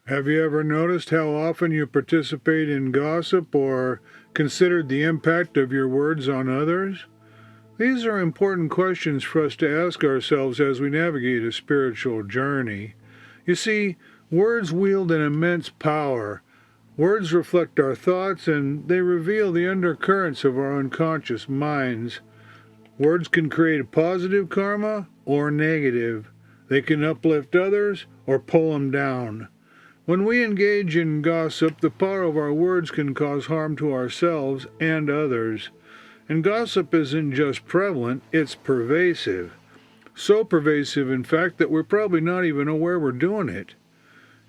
Have you ever noticed how often you participate in gossip or considered the impact of your words on others? These are important questions for us to ask ourselves as we navigate a spiritual journey. You see, words wield an immense power. Words reflect our thoughts and they reveal the undercurrents of our unconscious minds. Words can create a positive karma or negative. They can uplift others or pull them down. When we engage in gossip, the power of our words can cause harm to ourselves and others. And gossip isn't just prevalent, it's pervasive. So pervasive, in fact, that we're probably not even aware we're doing it.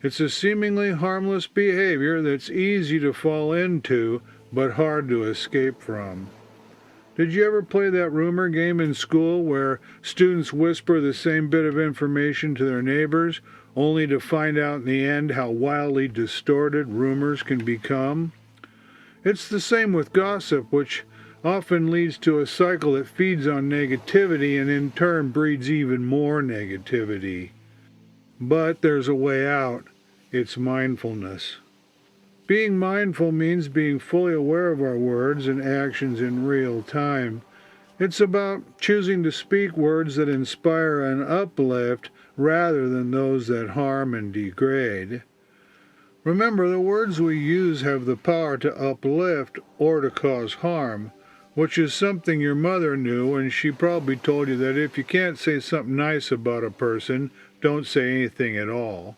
It's a seemingly harmless behavior that's easy to fall into, but hard to escape from. Did you ever play that rumor game in school where students whisper the same bit of information to their neighbors, only to find out in the end how wildly distorted rumors can become? It's the same with gossip, which often leads to a cycle that feeds on negativity and in turn breeds even more negativity. But there's a way out. It's mindfulness. Being mindful means being fully aware of our words and actions in real time. It's about choosing to speak words that inspire and uplift rather than those that harm and degrade. Remember, the words we use have the power to uplift or to cause harm, which is something your mother knew, and she probably told you that if you can't say something nice about a person, don't say anything at all.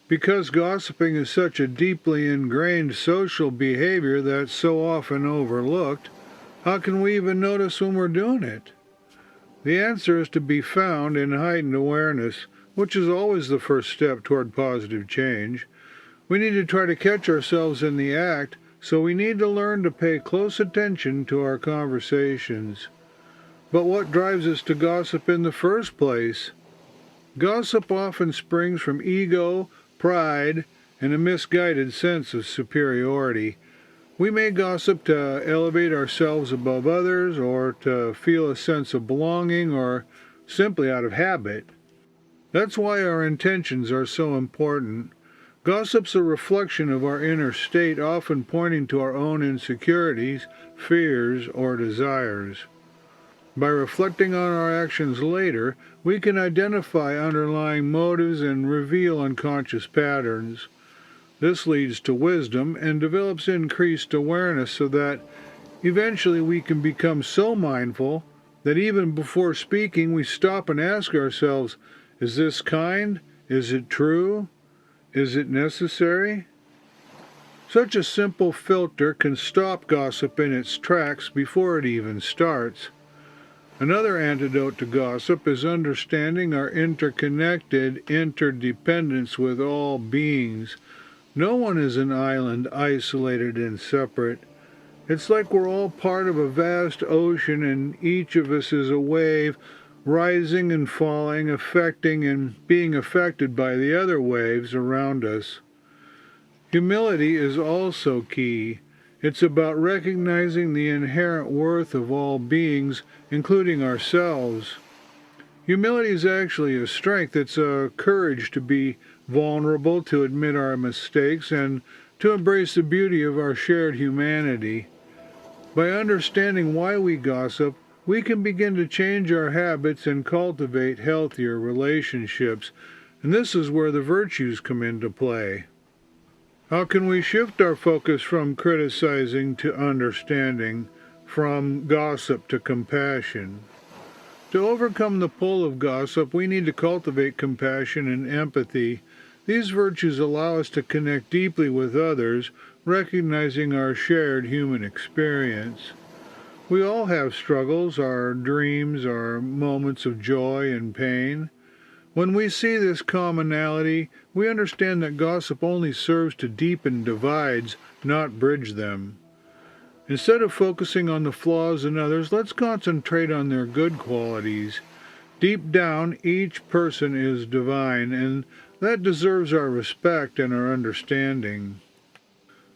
Because gossiping is such a deeply ingrained social behavior that's so often overlooked, how can we even notice when we're doing it? The answer is to be found in heightened awareness, which is always the first step toward positive change. We need to try to catch ourselves in the act, so we need to learn to pay close attention to our conversations. But what drives us to gossip in the first place? Gossip often springs from ego, pride, and a misguided sense of superiority. We may gossip to elevate ourselves above others, or to feel a sense of belonging, or simply out of habit. That's why our intentions are so important. Gossip's a reflection of our inner state, often pointing to our own insecurities, fears, or desires. By reflecting on our actions later, we can identify underlying motives and reveal unconscious patterns. This leads to wisdom and develops increased awareness so that eventually we can become so mindful that even before speaking we stop and ask ourselves, is this kind? Is it true? Is it necessary? Such a simple filter can stop gossip in its tracks before it even starts. Another antidote to gossip is understanding our interconnected interdependence with all beings. No one is an island, isolated and separate. It's like we're all part of a vast ocean and each of us is a wave, rising and falling, affecting and being affected by the other waves around us. Humility is also key. It's about recognizing the inherent worth of all beings, including ourselves. Humility is actually a strength. It's a courage to be vulnerable, to admit our mistakes, and to embrace the beauty of our shared humanity. By understanding why we gossip, we can begin to change our habits and cultivate healthier relationships. And this is where the virtues come into play. How can we shift our focus from criticizing to understanding, from gossip to compassion? To overcome the pull of gossip, we need to cultivate compassion and empathy. These virtues allow us to connect deeply with others, recognizing our shared human experience. We all have struggles, our dreams, our moments of joy and pain. When we see this commonality, we understand that gossip only serves to deepen divides, not bridge them. Instead of focusing on the flaws in others, let's concentrate on their good qualities. Deep down, each person is divine, and that deserves our respect and our understanding.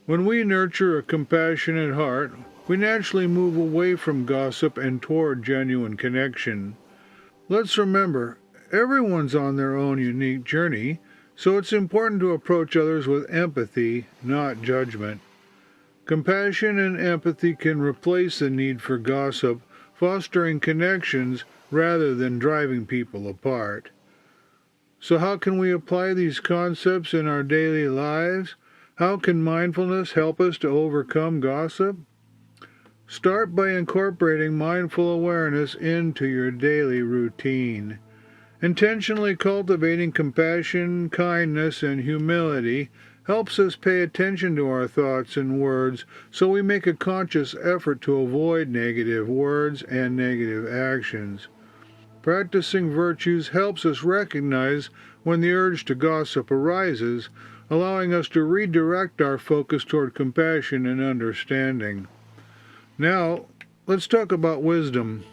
When we nurture a compassionate heart, we naturally move away from gossip and toward genuine connection. Let's remember, everyone's on their own unique journey. So it's important to approach others with empathy, not judgment. Compassion and empathy can replace the need for gossip, fostering connections rather than driving people apart. So how can we apply these concepts in our daily lives? How can mindfulness help us to overcome gossip? Start by incorporating mindful awareness into your daily routine. Intentionally cultivating compassion, kindness, and humility helps us pay attention to our thoughts and words, so we make a conscious effort to avoid negative words and negative actions. Practicing virtues helps us recognize when the urge to gossip arises, allowing us to redirect our focus toward compassion and understanding. Now, let's talk about wisdom.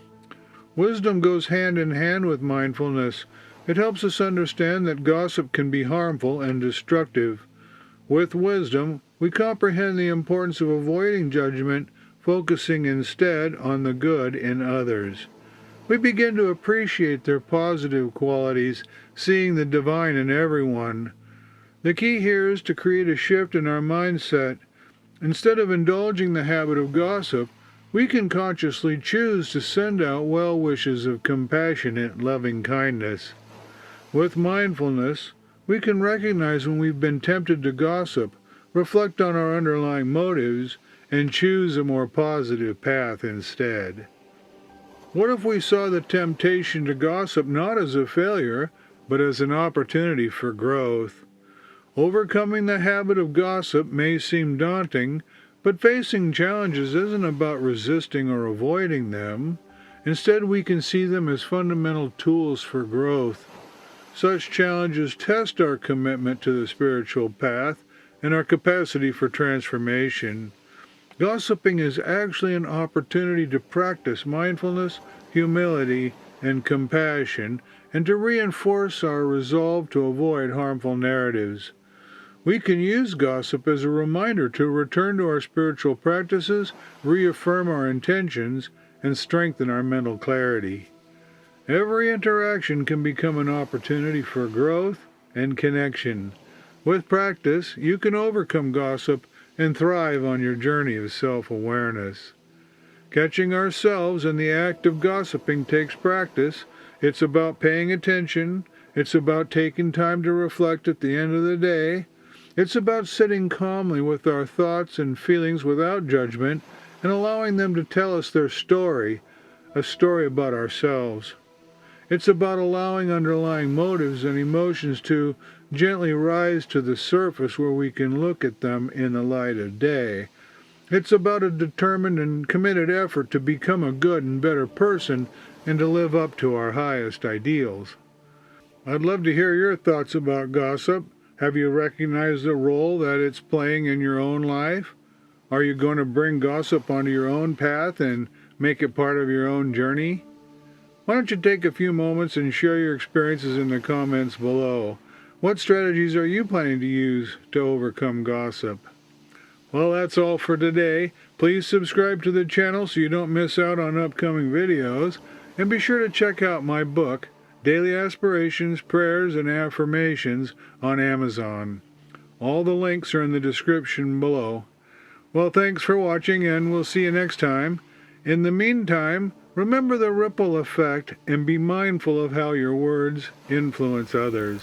Wisdom goes hand in hand with mindfulness. It helps us understand that gossip can be harmful and destructive. With wisdom, we comprehend the importance of avoiding judgment, focusing instead on the good in others. We begin to appreciate their positive qualities, seeing the divine in everyone. The key here is to create a shift in our mindset. Instead of indulging the habit of gossip, we can consciously choose to send out well wishes of compassionate, loving kindness. With mindfulness, we can recognize when we've been tempted to gossip, reflect on our underlying motives, and choose a more positive path instead. What if we saw the temptation to gossip not as a failure, but as an opportunity for growth? Overcoming the habit of gossip may seem daunting, but facing challenges isn't about resisting or avoiding them. Instead, we can see them as fundamental tools for growth. Such challenges test our commitment to the spiritual path and our capacity for transformation. Gossiping is actually an opportunity to practice mindfulness, humility, and compassion, and to reinforce our resolve to avoid harmful narratives. We can use gossip as a reminder to return to our spiritual practices, reaffirm our intentions, and strengthen our mental clarity. Every interaction can become an opportunity for growth and connection. With practice, you can overcome gossip and thrive on your journey of self-awareness. Catching ourselves in the act of gossiping takes practice. It's about paying attention. It's about taking time to reflect at the end of the day. It's about sitting calmly with our thoughts and feelings without judgment and allowing them to tell us their story, a story about ourselves. It's about allowing underlying motives and emotions to gently rise to the surface where we can look at them in the light of day. It's about a determined and committed effort to become a good and better person and to live up to our highest ideals. I'd love to hear your thoughts about gossip. Have you recognized the role that it's playing in your own life? Are you going to bring gossip onto your own path and make it part of your own journey? Why don't you take a few moments and share your experiences in the comments below? What strategies are you planning to use to overcome gossip? Well, that's all for today. Please subscribe to the channel so you don't miss out on upcoming videos. And be sure to check out my book, Daily Aspirations, Prayers, and Affirmations on Amazon. All the links are in the description below. Well, thanks for watching, and we'll see you next time. In the meantime, remember the ripple effect and be mindful of how your words influence others.